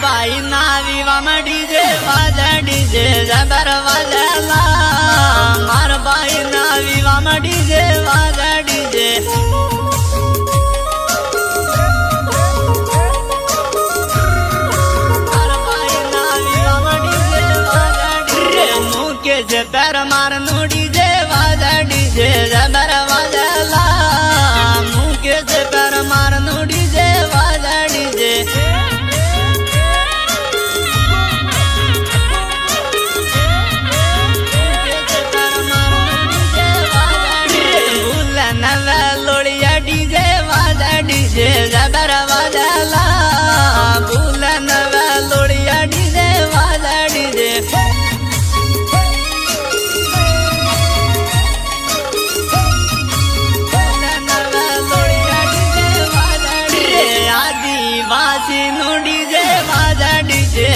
भाई ना विवाह डीजे वाजा डीजे जबर वाजा मार भाई ना विवाह डीजे वाजा डीजे जे पैर मार नो डीजे वाजा डीजे जबर वाजा ला मुके जे पैर मार नो डीजे वाजा डीजे लोड़िया डीजे वाजा डीजे जबर वाजा ला भूलन लोड़िया डीजे वाजा डीजे आदिवासी नो डीजे वाजा डीजे